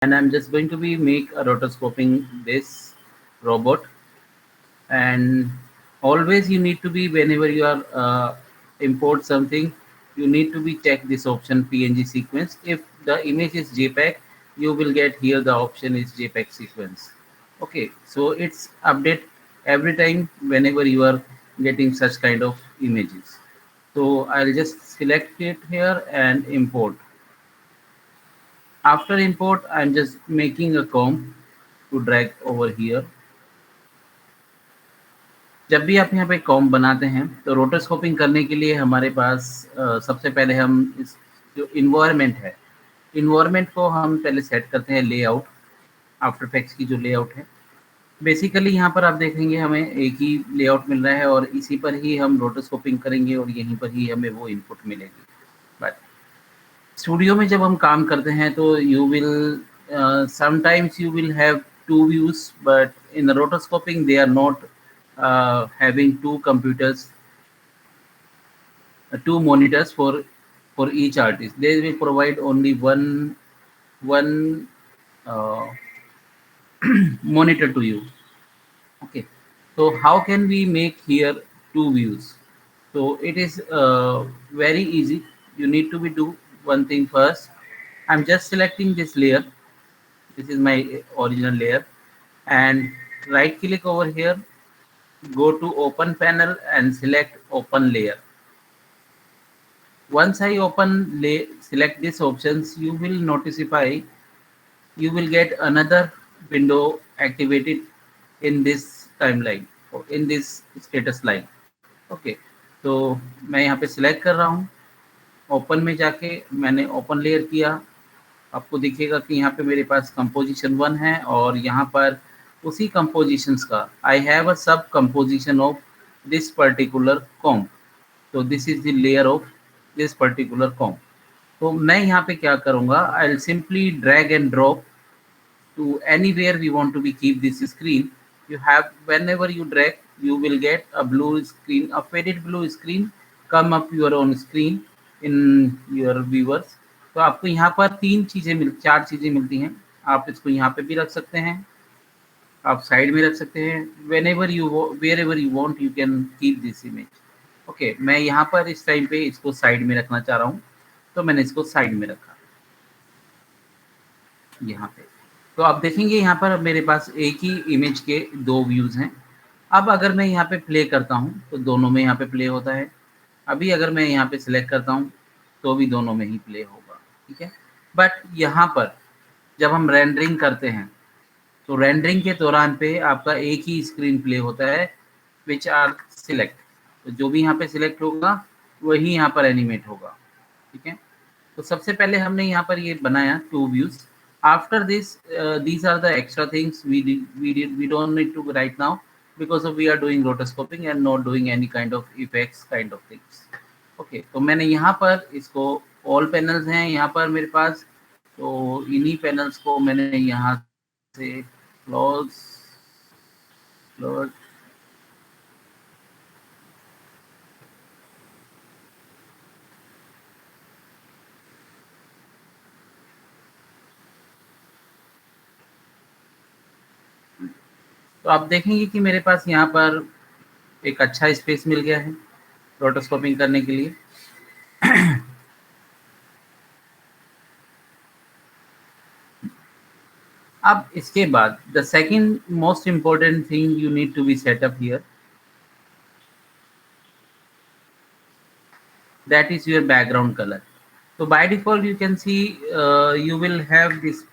and I'm just going to be make a rotoscoping this robot. And always you need to be, whenever you are import something, you need to be check this option PNG sequence. If the image is JPEG, you will get here the option is JPEG sequence. Okay, so it's update every time whenever you are getting such kind of images. So I'll just select it here and import. After import, I'm just making a comb to drag over here. जब भी आप यहाँ पे comb बनाते हैं तो rotoscoping करने के लिए हमारे पास सबसे पहले हम इस जो इन्वायरमेंट है, इन्वायरमेंट को हम पहले सेट करते हैं लेआउट, आफ्टर इफेक्ट्स की जो लेआउट है। बेसिकली यहाँ पर आप देखेंगे हमें एक ही लेआउट मिल रहा है और इसी पर ही हम रोटोस्कोपिंग करेंगे और यहीं पर ही हमें वो इनपुट मिलेगी। बट स्टूडियो में जब हम काम करते हैं तो you will sometimes you will have two views, but in rotoscoping they are not having two computers, two monitors for each artist. They will provide only one uh, monitor to you. Okay, so how can we make here two views? So it is very easy. You need to be do one thing first. I'm just selecting this layer. This is my original layer, and right click over here, go to open panel and select open layer. Once I select these options, you will notify, you will get another window activated in this timeline or in this status line. Okay, तो मैं यहाँ पे select कर रहा हूँ, open में जाके मैंने open layer किया। आपको दिखेगा कि यहाँ पे मेरे पास composition 1 है और यहाँ पर उसी compositions का I have a sub composition of this particular comb. So this is the layer of this particular comb. तो मैं यहाँ पे क्या करूँगा, I'll simply drag and drop to anywhere we want to be keep this screen. You have, whenever you drag, you will get a blue screen, a faded blue screen come up your own screen in your viewers. तो आपको यहाँ पर चार चीजें मिलती हैं। आप इसको यहाँ पे भी रख सकते हैं, आप साइड में रख सकते हैं। whenever you want you can keep this image. Okay, मैं यहाँ पर इस टाइम पे इसको साइड में रखना चाह रहा हूँ, तो मैंने इसको साइड में रखा यहाँ पे। तो आप देखेंगे यहाँ पर मेरे पास एक ही इमेज के दो व्यूज हैं। अब अगर मैं यहाँ पे प्ले करता हूँ तो दोनों में यहाँ पे प्ले होता है। अभी अगर मैं यहाँ पे सिलेक्ट करता हूँ तो भी दोनों में ही प्ले होगा, ठीक है। बट यहाँ पर जब हम रेंडरिंग करते हैं तो रेंडरिंग के दौरान पे आपका एक ही स्क्रीन प्ले होता है, विच आर सिलेक्ट। तो जो भी यहाँ पे सिलेक्ट होगा वही यहाँ पर एनिमेट होगा, ठीक है। तो सबसे पहले हमने यहाँ पर ये बनाया to views. After this these are the extra things we don't need to right now because of we are doing rotoscoping and not doing any kind of effects kind of things. Okay, तो मैंने यहाँ पर इसको all panels हैं यहाँ पर मेरे पास, तो इन्हीं पैनल्स को मैंने यहाँ से क्लोज तो आप देखेंगे कि मेरे पास यहाँ पर एक अच्छा स्पेस मिल गया है रोटोस्कोपिंग करने के लिए। अब इसके बाद the second most important thing you need to be set up here, that is your background color. So by default you can see you will have this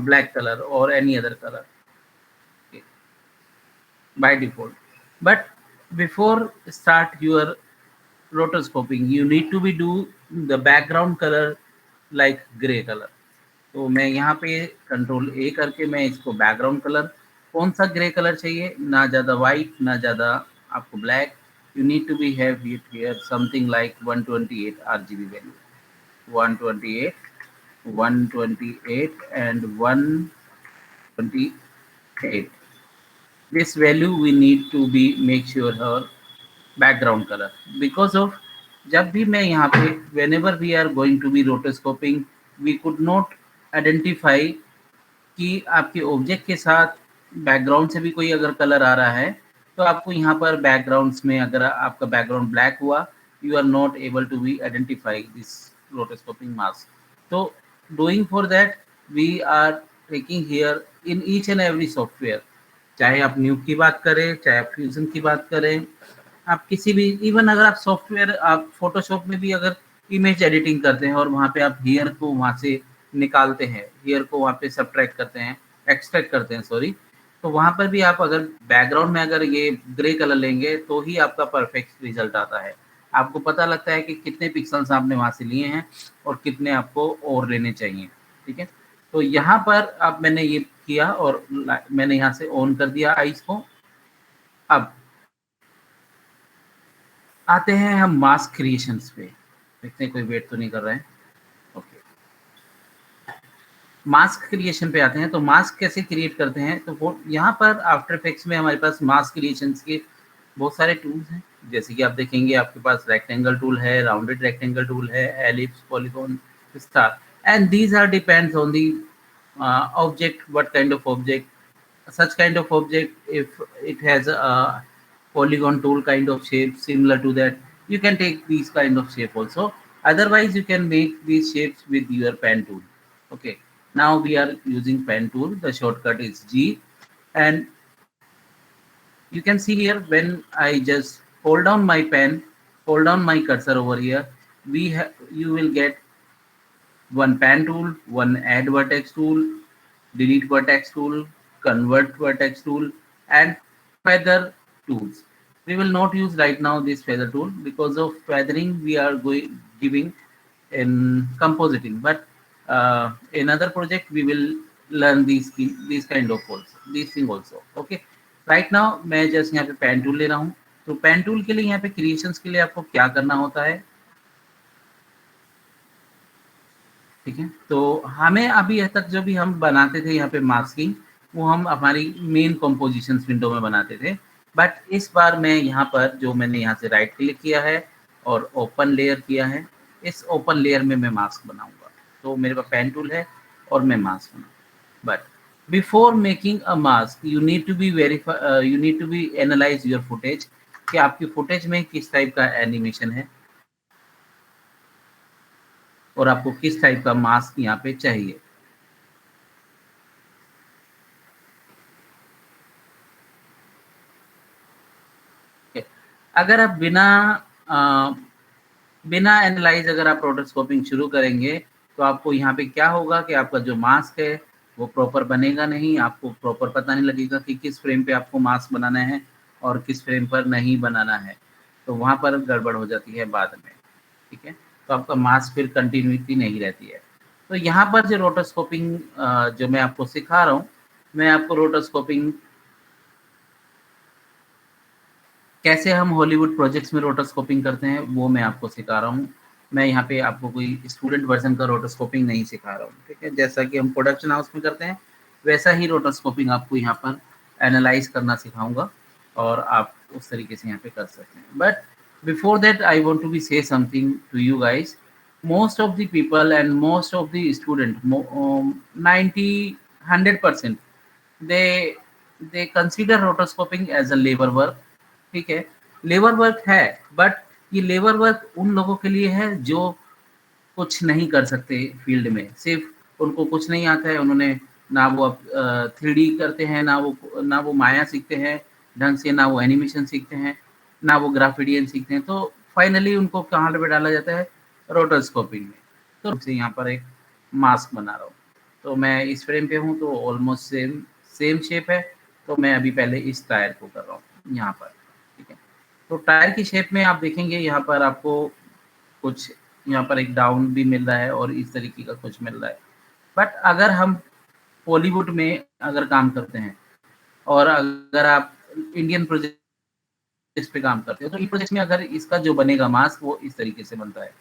black color or any other color, okay, by default. But before start your rotoscoping you need to be do the background color like gray color. तो मैं यहाँ पे control A करके मैं इसको background colour कौन सा grey colour चाहिए, ना ज़्यादा वाइट ना ज़्यादा आपको black, you need to be have it here something like 128 RGB value, 128 and 128. This value we need to be make sure her background color, because of जब भी मैं यहाँ पे whenever we are going to be rotoscoping we could not identify कि आपके object के साथ background से भी कोई अगर कलर आ रहा है, तो आपको यहाँ पर बैकग्राउंड्स में अगर आपका बैकग्राउंड ब्लैक हुआ, you are not able to be identify this rotoscoping mask. So doing for that, we are taking here in each and every software, चाहे आप न्यूब की बात करें, चाहे आप फ्यूजन की बात करें, आप किसी भी, इवन अगर आप सॉफ्टवेयर, आप फोटोशॉप में भी अगर इमेज एडिटिंग करते हैं और वहाँ पे आप हेयर को वहाँ से निकालते हैं, हेयर को वहाँ पे सब्ट्रैक्ट करते हैं, एक्सट्रैक्ट करते हैं, सॉरी, तो वहाँ पर भी आप अगर बैकग्राउंड में अगर ये ग्रे कलर लेंगे तो ही आपका परफेक्ट रिजल्ट आता है। आपको पता लगता है कि कितने पिक्सल्स आपने वहाँ से लिए हैं और कितने आपको और लेने चाहिए, ठीक है। तो यहाँ पर अब मैंने ये किया और मैंने यहाँ से ऑन कर दिया आइस को। अब आते हैं हम मास्क क्रिएशंस पे, देखते हैं कोई वेट तो नहीं कर रहा है। ओके, मास्क क्रिएशन पे आते हैं। तो मास्क कैसे क्रिएट करते हैं, तो वो यहाँ पर आफ्टर इफेक्ट्स में हमारे पास मास्क क्रिएशंस के बहुत सारे टूल्स हैं। जैसे कि आप देखेंगे आपके पास रेक्टेंगल टूल है, राउंडेड रेक्टेंगल टूल है, ellipse, polygon, star, and these are depends on the object, what kind of object, such kind of object, if it has a polygon tool kind of shape similar to that, you can take these kind of shape also. Otherwise you can make these shapes with your pen tool. Okay, now we are using pen tool, the shortcut is G, and you can see here when I just hold down my pen, hold down my cursor over here, you will get one pen tool, one add vertex tool, delete vertex tool, convert vertex tool, and feather tools. We will not use right now this feather tool because of feathering we are giving in compositing, but in other project we will learn these kind of also, these thing also. Okay, right now मैं just यहाँ पे pen tool ले रहा हूँ। तो pen tool के लिए यहाँ पे क्रिएशंस के लिए आपको क्या करना होता है, ठीक है। तो हमें अभी तक जो भी हम बनाते थे यहाँ पे मास्किंग, वो हम हमारी मेन कॉम्पोजिशन विंडो में बनाते थे। बट इस बार मैं यहाँ पर जो मैंने यहाँ से राइट क्लिक किया है और ओपन लेयर किया है, इस ओपन लेयर में मैं मास्क बनाऊंगा। तो मेरे पास पेन टूल है और मैं मास्क बनाऊंगा। But before making a mask you need to be verify, you need to be analyse your footage, कि आपकी फुटेज में किस टाइप का एनिमेशन है और आपको किस टाइप का मास्क यहाँ पे चाहिए। अगर आप बिना एनालाइज अगर आप रोटोस्कोपिंग शुरू करेंगे तो आपको यहाँ पे क्या होगा कि आपका जो मास्क है वो प्रॉपर बनेगा नहीं, आपको प्रॉपर पता नहीं लगेगा कि किस फ्रेम पे आपको मास्क बनाना है और किस फ्रेम पर नहीं बनाना है, तो वहाँ पर गड़बड़ हो जाती है बाद में, ठीक है। तो आपका मास्क फिर कंटिन्यूटी नहीं रहती है। तो यहाँ पर जो रोटोस्कोपिंग जो मैं आपको सिखा रहा हूँ, मैं आपको रोटोस्कोपिंग कैसे हम हॉलीवुड प्रोजेक्ट्स में रोटोस्कोपिंग करते हैं वो मैं आपको सिखा रहा हूँ। मैं यहाँ पे आपको कोई स्टूडेंट वर्जन का रोटोस्कोपिंग नहीं सिखा रहा हूँ, ठीक है। जैसा कि हम प्रोडक्शन हाउस में करते हैं वैसा ही रोटोस्कोपिंग आपको यहाँ पर एनालाइज करना सिखाऊंगा और आप उस तरीके से यहाँ पे कर सकते हैं। But before that I want to be say something to you guys. most of the people and most of the student, 90-100%, they consider rotoscoping as a labor work, ठीक है। लेबर वर्क है, बट ये labour work उन लोगों के लिए है जो कुछ नहीं कर सकते फील्ड में, सिर्फ उनको कुछ नहीं आता है, उन्होंने ना वो 3D करते हैं, ना वो माया सीखते हैं ढंग से, ना वो एनिमेशन सीखते हैं, ना वो ग्राफिडियन सीखते हैं। तो फाइनली उनको कहाँ पे डाला जाता है, रोटोस्कोपिंग में। तो से यहाँ पर एक मास्क बना रहा हूँ। तो मैं इस फ्रेम पे हूँ तो ऑलमोस्ट सेम शेप है। तो मैं अभी पहले इस टायर को कर रहा हूँ यहाँ पर, ठीक है। तो टायर की शेप में आप देखेंगे यहाँ पर आपको कुछ यहाँ पर एक डाउन भी मिल रहा है और इस तरीके का कुछ मिल रहा है। बट अगर हम बॉलीवुड में अगर काम करते हैं और अगर आप इंडियन प्रोजेक्ट पे काम करते हो तो ई प्रोजेक्ट में अगर इसका जो बनेगा मास्क वो इस तरीके से बनता है।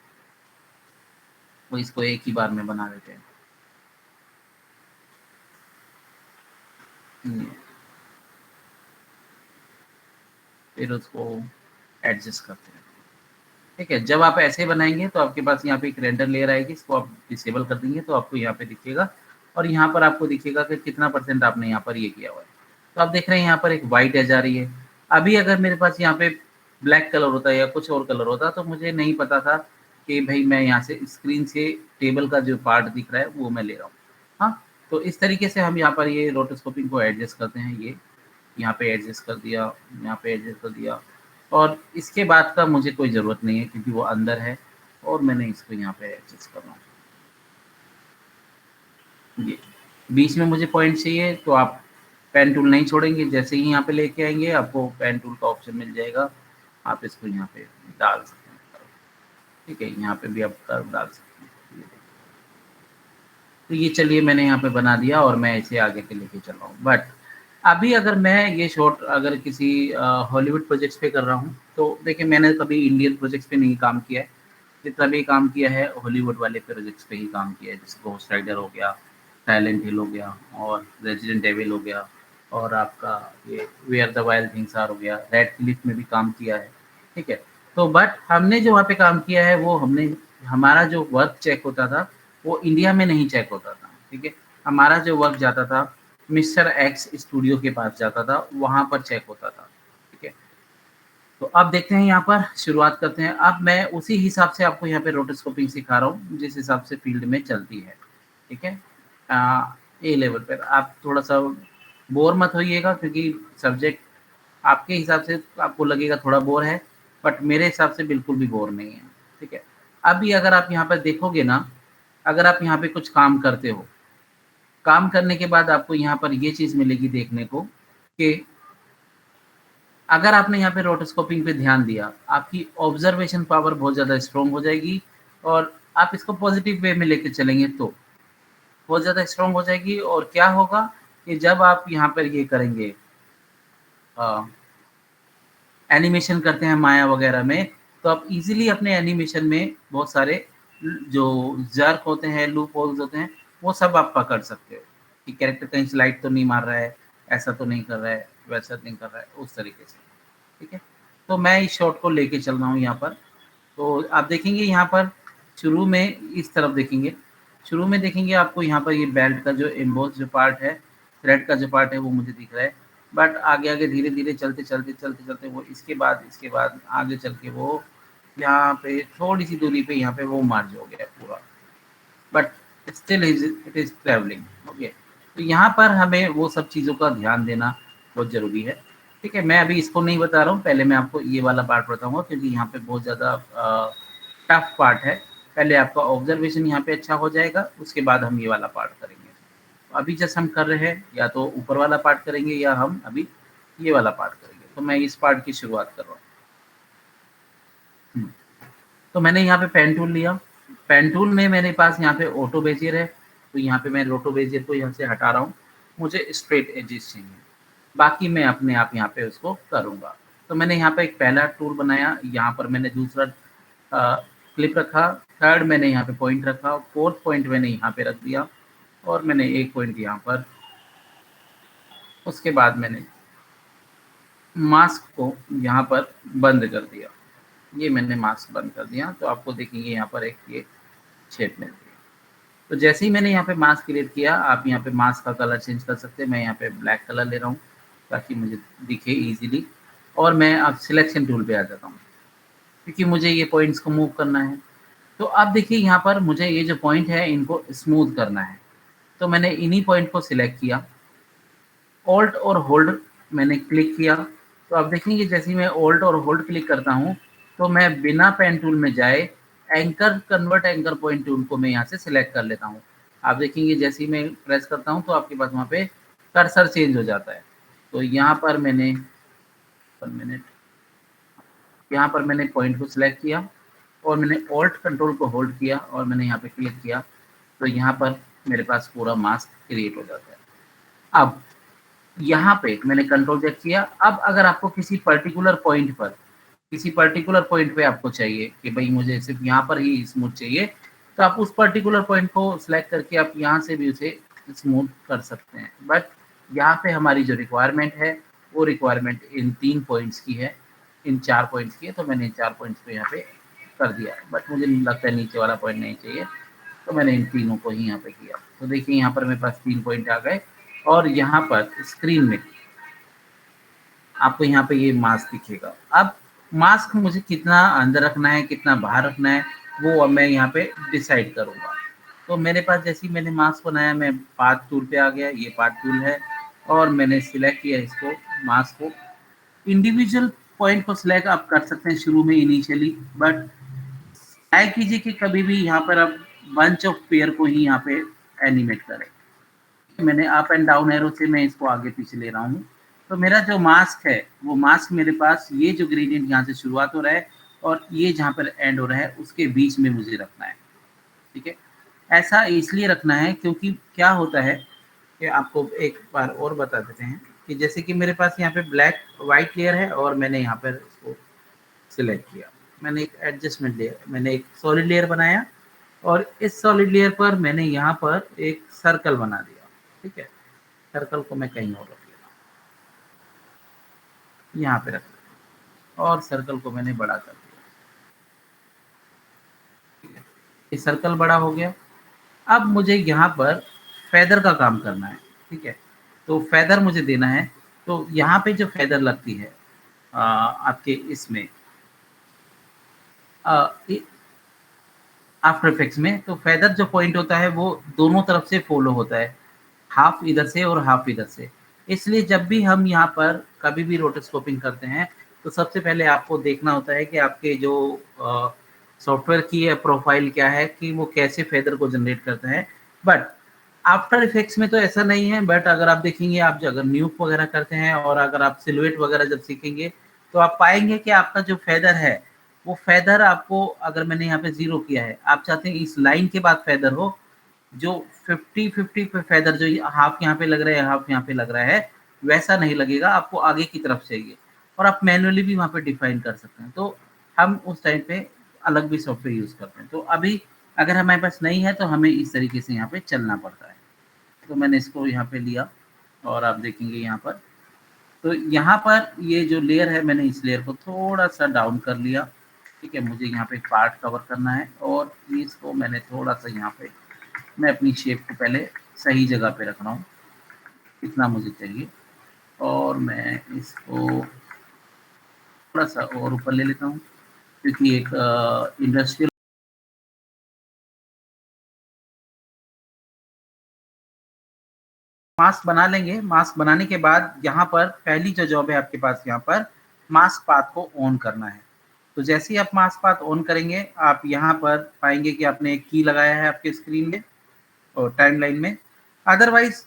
वो इसको एक ही बार में बना देते हैं। फिर उसको एडजस्ट करते हैं, ठीक है। जब आप ऐसे बनाएंगे तो आपके पास यहाँ पे एक रेंडर लेयर आएगी, इसको आप डिसेबल कर देंगे तो आपको यहाँ पे दिखेगा और यहाँ पर आपको दिखेगा कि कितना % आपने यहाँ पर ये किया हुआ है। तो आप देख रहे हैं यहाँ पर एक वाइट एज आ रही है। अभी अगर मेरे पास यहाँ पे ब्लैक कलर होता या कुछ और कलर होता तो मुझे नहीं पता था कि भाई मैं यहाँ से स्क्रीन से टेबल का जो पार्ट दिख रहा है वो मैं ले रहा हूँ। हाँ, तो इस तरीके से हम यहाँ पर ये रोटोस्कोपिंग को एडजस्ट करते हैं। ये यहाँ पे एडजस्ट कर दिया, यहाँ पे एडजस्ट कर दिया, और इसके बाद का मुझे कोई ज़रूरत नहीं है क्योंकि वो अंदर है और मैंने इसको यहाँ पे एडजस्ट करना है। ये बीच में मुझे पॉइंट चाहिए तो आप पेन टूल नहीं छोड़ेंगे, जैसे ही यहाँ पे लेके आएंगे आपको पेन टूल का ऑप्शन मिल जाएगा, आप इसको यहाँ पे डाल सकते हैं। ठीक है, यहाँ पे भी आप कर्व डाल सकते हैं। तो ये चलिए मैंने यहाँ पे बना दिया और मैं इसे आगे के लेके चल रहा हूँ। बट अभी अगर मैं ये शॉट अगर किसी हॉलीवुड प्रोजेक्ट्स पे कर रहा हूँ तो देखिए मैंने कभी इंडियन प्रोजेक्ट्स पे नहीं काम किया है, जितना भी काम किया है हॉलीवुड वाले प्रोजेक्ट्स पे ही काम किया है, जैसे घोस्ट राइडर हो गया, साइलेंट हिल हो गया और रेजिडेंट एविल हो गया, और आपका ये where the wild things are हो गया, रेड क्लिफ में भी काम किया है। ठीक है, तो बट हमने जो वहाँ पे काम किया है वो हमने हमारा जो वर्क चेक होता था वो इंडिया में नहीं चेक होता था। ठीक है, हमारा जो वर्क जाता था मिस्टर एक्स स्टूडियो के पास जाता था, वहाँ पर चेक होता था। ठीक है, तो अब देखते हैं यहाँ पर शुरुआत करते हैं। अब मैं उसी हिसाब से आपको यहाँ पे रोटोस्कोपिंग सिखा रहा हूँ जिस हिसाब से फील्ड में चलती है। ठीक है, ए लेवल पर आप थोड़ा सा बोर मत होइएगा क्योंकि सब्जेक्ट आपके हिसाब से आपको लगेगा थोड़ा बोर है, बट मेरे हिसाब से बिल्कुल भी बोर नहीं है। ठीक है, अभी अगर आप यहाँ पर देखोगे ना, अगर आप यहाँ पे कुछ काम करते हो, काम करने के बाद आपको यहाँ पर ये चीज़ मिलेगी देखने को कि अगर आपने यहाँ पे रोटोस्कोपिंग पे ध्यान दिया, आपकी ऑब्जर्वेशन पावर बहुत ज़्यादा स्ट्रॉन्ग हो जाएगी और आप इसको पॉजिटिव वे में लेके चलेंगे तो बहुत ज़्यादा स्ट्रॉन्ग हो जाएगी। और क्या होगा कि जब आप यहाँ पर ये करेंगे एनिमेशन करते हैं माया वगैरह में, तो आप इजीली अपने एनिमेशन में बहुत सारे जो जर्क होते हैं, लूप होल्स होते हैं, वो सब आप पकड़ सकते हो कि कैरेक्टर कहीं स्लाइड तो नहीं मार रहा है, ऐसा तो नहीं कर रहा है, वैसा नहीं कर रहा है, उस तरीके से। ठीक है, तो मैं इस शॉट को लेके चल रहा हूँ यहाँ पर। तो आप देखेंगे यहाँ पर शुरू में इस तरफ देखेंगे, शुरू में देखेंगे आपको यहाँ पर ये बेल्ट का जो एम्बोस जो पार्ट है, थ्रेड का जो पार्ट है वो मुझे दिख रहा है, बट आगे आगे धीरे धीरे चलते चलते चलते चलते वो इसके बाद आगे चल के वो यहाँ पे थोड़ी सी दूरी पे यहाँ पे वो मार्ज हो गया पूरा, but still it is travelling. Okay, तो यहाँ पर हमें वो सब चीज़ों का ध्यान देना बहुत ज़रूरी है। ठीक है, मैं अभी इसको नहीं बता रहा हूँ, पहले मैं आपको ये वाला पार्ट बताऊँगा क्योंकि यहाँ पे बहुत ज़्यादा टफ पार्ट है। पहले आपका ऑब्जर्वेशन यहाँ पे अच्छा हो जाएगा, उसके बाद हम ये वाला पार्ट करेंगे। अभी जैसे हम कर रहे हैं या तो ऊपर वाला पार्ट करेंगे या हम अभी ये वाला पार्ट करेंगे। तो मैं इस पार्ट की शुरुआत कर रहा हूँ। तो मैंने यहाँ पे पेन टूल लिया, पेन टूल में मेरे पास यहाँ पे ऑटो बेजियर है, तो यहाँ पे मैं ऑटो बेजियर को यहाँ से हटा रहा हूँ, मुझे स्ट्रेट एजेस चाहिए, बाकी मैं अपने आप यहाँ पे उसको करूँगा। तो मैंने यहाँ पे एक पहला टूल बनाया, यहाँ पर मैंने दूसरा क्लिप रखा, थर्ड मैंने यहाँ पे पॉइंट रखा, फोर्थ पॉइंट मैंने यहाँ पे रख दिया और मैंने एक पॉइंट यहाँ पर, उसके बाद मैंने मास्क को यहाँ पर बंद कर दिया। ये मैंने मास्क बंद कर दिया, तो आपको देखेंगे यहाँ पर एक ये शेप मिलती है। तो जैसे ही मैंने यहाँ पे मास्क क्रिएट किया, आप यहाँ पे मास्क का कलर चेंज कर सकते हैं। मैं यहाँ पे ब्लैक कलर ले रहा हूँ ताकि मुझे दिखे इजीली, और मैं अब सिलेक्शन टूल पे आ जाता हूँ क्योंकि मुझे ये पॉइंट्स को मूव करना है। तो अब देखिए यहाँ पर मुझे ये जो पॉइंट है इनको स्मूथ करना है, तो मैंने इन्हीं पॉइंट को सिलेक्ट किया, ऑल्ट और होल्ड मैंने क्लिक किया। तो आप देखेंगे जैसे ही मैं ऑल्ट और होल्ड क्लिक करता हूँ तो मैं बिना पेन टूल में जाए anchor convert anchor point tool को मैं यहाँ से सिलेक्ट कर लेता हूँ। आप देखेंगे जैसे ही मैं प्रेस करता हूँ तो आपके पास वहाँ पे कर्सर चेंज हो जाता है। तो यहाँ पर मैंने यहाँ पर मैंने पॉइंट को सिलेक्ट किया और मैंने ऑल्ट कंट्रोल को होल्ड किया और मैंने यहाँ पे क्लिक किया, तो यहाँ पर मेरे पास पूरा मास्क क्रिएट हो जाता है। अब यहाँ पे मैंने कंट्रोल जेड किया। अब अगर आपको किसी पर्टिकुलर पॉइंट पे आपको चाहिए कि भाई मुझे सिर्फ यहाँ पर ही स्मूथ चाहिए, तो आप उस पर्टिकुलर पॉइंट को सिलेक्ट करके आप यहाँ से भी उसे स्मूथ कर सकते हैं। बट यहाँ पे हमारी जो रिक्वायरमेंट है वो रिक्वायरमेंट इन 3 पॉइंट्स की है, इन 4 पॉइंट्स की है, तो मैंने इन 4 पॉइंट्स को यहाँ पे कर दिया। बट मुझे लगता है नीचे वाला पॉइंट नहीं चाहिए, तो मैंने इन तीनों को ही यहाँ पे किया। तो देखिए यहाँ पर मेरे पास 3 पॉइंट आ गए और यहाँ पर स्क्रीन में आपको यहाँ पे ये मास्क दिखेगा। अब मास्क मुझे कितना अंदर रखना है, कितना बाहर रखना है, वो अब मैं यहाँ पे डिसाइड करूँगा। तो मेरे पास जैसे ही मैंने मास्क बनाया, मैं पाथ टूल पे आ गया, ये पाथ टूल है और मैंने सिलेक्ट किया इसको, मास्क को। इंडिविजुअल पॉइंट को सिलेक्ट आप कर सकते हैं शुरू में इनिशियली, बट ट्राई कीजिए कि कभी भी यहाँ पर आप बंच ऑफ पेयर को ही यहाँ पे एनिमेट करें। मैंने अप एंड डाउन एरो से मैं इसको आगे पीछे ले रहा हूँ। तो मेरा जो मास्क है, वो मास्क मेरे पास ये जो ग्रेडियंट यहाँ से शुरुआत हो रहा है और ये जहाँ पर एंड हो रहा है, उसके बीच में मुझे रखना है। ठीक है, ऐसा इसलिए रखना है क्योंकि क्या होता है कि आपको एक बार और बता देते हैं कि जैसे कि मेरे पास यहाँ पे ब्लैक वाइट लेयर है और मैंने यहाँ पर इसको सिलेक्ट किया, मैंने एक एडजस्टमेंट लेयर, मैंने एक सॉलिड लेयर बनाया और इस सॉलिड लेयर पर मैंने यहाँ पर एक सर्कल बना दिया। ठीक है, सर्कल को मैं कहीं और रख लिया, यहाँ पे रख लिया और सर्कल को मैंने बड़ा कर दिया। ठीक है, ये सर्कल बड़ा हो गया। अब मुझे यहाँ पर फेदर का काम करना है। ठीक है, तो फेदर मुझे देना है। तो यहाँ पे जो फेदर लगती है आपके इसमें आफ्टर इफेक्ट्स में, तो फेदर जो पॉइंट होता है वो दोनों तरफ से फॉलो होता है, हाफ इधर से और हाफ इधर से। इसलिए जब भी हम यहाँ पर कभी भी रोटोस्कोपिंग करते हैं तो सबसे पहले आपको देखना होता है कि आपके जो सॉफ्टवेयर की प्रोफाइल क्या है, कि वो कैसे फेदर को जनरेट करते हैं। बट आफ्टर इफेक्ट्स में तो ऐसा नहीं है। बट अगर आप देखेंगे, आप जो अगर न्यूक वगैरह करते हैं और अगर आप सिलुएट वगैरह जब सीखेंगे तो आप पाएंगे कि आपका जो फेदर है, वो फेदर आपको, अगर मैंने यहाँ पे 0 किया है, आप चाहते हैं इस लाइन के बाद फेदर हो, जो 50-50 पे फेदर जो हाफ यहाँ पे लग रहा है, हाफ यहाँ पे लग रहा है, वैसा नहीं लगेगा, आपको आगे की तरफ चाहिए। और आप मैनुअली भी वहाँ पे डिफाइन कर सकते हैं। तो हम उस टाइम पे अलग भी सॉफ्टवेयर यूज करते हैं। तो अभी अगर हमारे पास नहीं है तो हमें इस तरीके से यहाँ पे चलना पड़ता है। तो मैंने इसको यहाँ पे लिया और आप देखेंगे यहाँ पर, तो यहाँ पर ये जो लेयर है, मैंने इस लेयर को थोड़ा सा डाउन कर लिया। ठीक है, मुझे यहाँ पे पार्ट कवर करना है और इसको मैंने थोड़ा सा यहाँ पे, मैं अपनी शेप को पहले सही जगह पे रख रहा हूँ, इतना मुझे चाहिए। और मैं इसको थोड़ा सा और ऊपर ले लेता हूँ क्योंकि एक इंडस्ट्रियल मास्क बना लेंगे। मास्क बनाने के बाद यहाँ पर पहली जो जॉब है आपके पास, यहाँ पर मास्क पाथ को ऑन करना है। तो जैसे ही आप मास्क पाथ ऑन करेंगे, आप यहाँ पर पाएंगे कि आपने एक की लगाया है आपके स्क्रीन में और टाइमलाइन में। अदरवाइज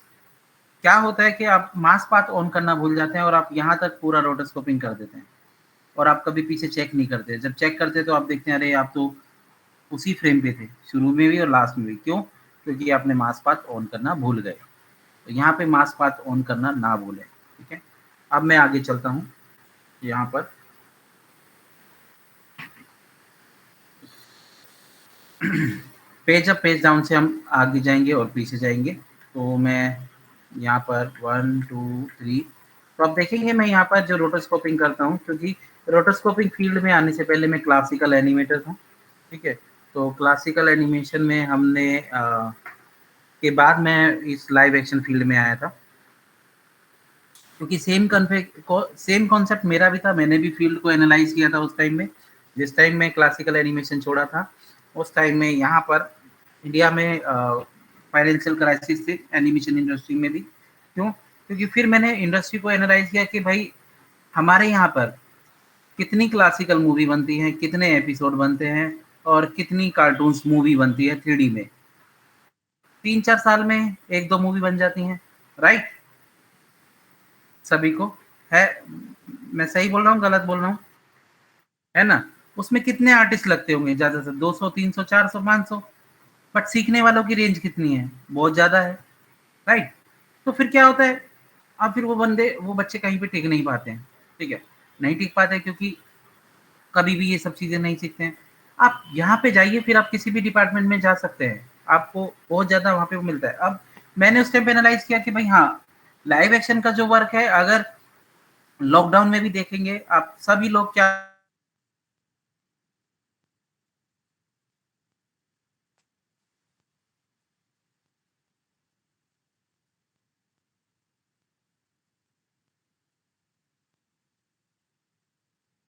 क्या होता है कि आप मास्क पाथ ऑन करना भूल जाते हैं और आप यहाँ तक पूरा रोटोस्कोपिंग कर देते हैं और आप कभी पीछे चेक नहीं करते। जब चेक करते तो आप देखते हैं अरे आप तो उसी फ्रेम पे थे, शुरू में भी और लास्ट में भी। क्यों? क्योंकि आपने मास्क पाथ ऑन करना भूल गए। तो यहाँ पे मास्क पाथ ऑन करना ना भूलें। ठीक है, अब मैं आगे चलता हूँ। यहाँ पर पेज अप पेज डाउन से हम आगे जाएंगे और पीछे जाएंगे। तो मैं यहाँ पर 1 2 3, तो आप देखेंगे मैं यहाँ पर जो रोटोस्कोपिंग करता हूँ, क्योंकि रोटोस्कोपिंग फील्ड में आने से पहले मैं क्लासिकल एनिमेटर था। ठीक है, तो क्लासिकल एनिमेशन में हमने के बाद मैं इस लाइव एक्शन फील्ड में आया था, क्योंकि सेम कॉन्सेप्ट मेरा भी था। मैंने भी फील्ड को एनालाइज किया था उस टाइम में, जिस टाइम मैं क्लासिकल एनिमेशन छोड़ा था। उस टाइम में यहाँ पर इंडिया में फाइनेंशियल क्राइसिस थी एनिमेशन इंडस्ट्री में भी। क्यों? क्योंकि फिर मैंने इंडस्ट्री को एनालाइज किया कि भाई हमारे यहाँ पर कितनी क्लासिकल मूवी बनती है, कितने एपिसोड बनते हैं और कितनी कार्टून्स मूवी बनती है 3D में। 3-4 साल में 1-2 मूवी बन जाती हैं, राइट? सभी को है, मैं सही बोल रहा हूँ गलत बोल रहा हूँ? है ना? उसमें कितने आर्टिस्ट लगते होंगे? ज्यादा से 200 300 400 500, बट सीखने वालों की रेंज कितनी है? बहुत ज्यादा है, राइट? तो फिर क्या होता है, अब फिर वो बच्चे कहीं पे टिक नहीं पाते हैं। ठीक है, नहीं टिक पाते क्योंकि कभी भी ये सब चीजें नहीं सीखते हैं। आप यहाँ पे जाइए, फिर आप किसी भी डिपार्टमेंट में जा सकते हैं, आपको बहुत ज्यादा वहाँ पे वो मिलता है। अब मैंने उस टाइम पे एनालाइज किया कि भाई हाँ, लाइव एक्शन का जो वर्क है, अगर लॉकडाउन में भी देखेंगे आप, सभी लोग क्या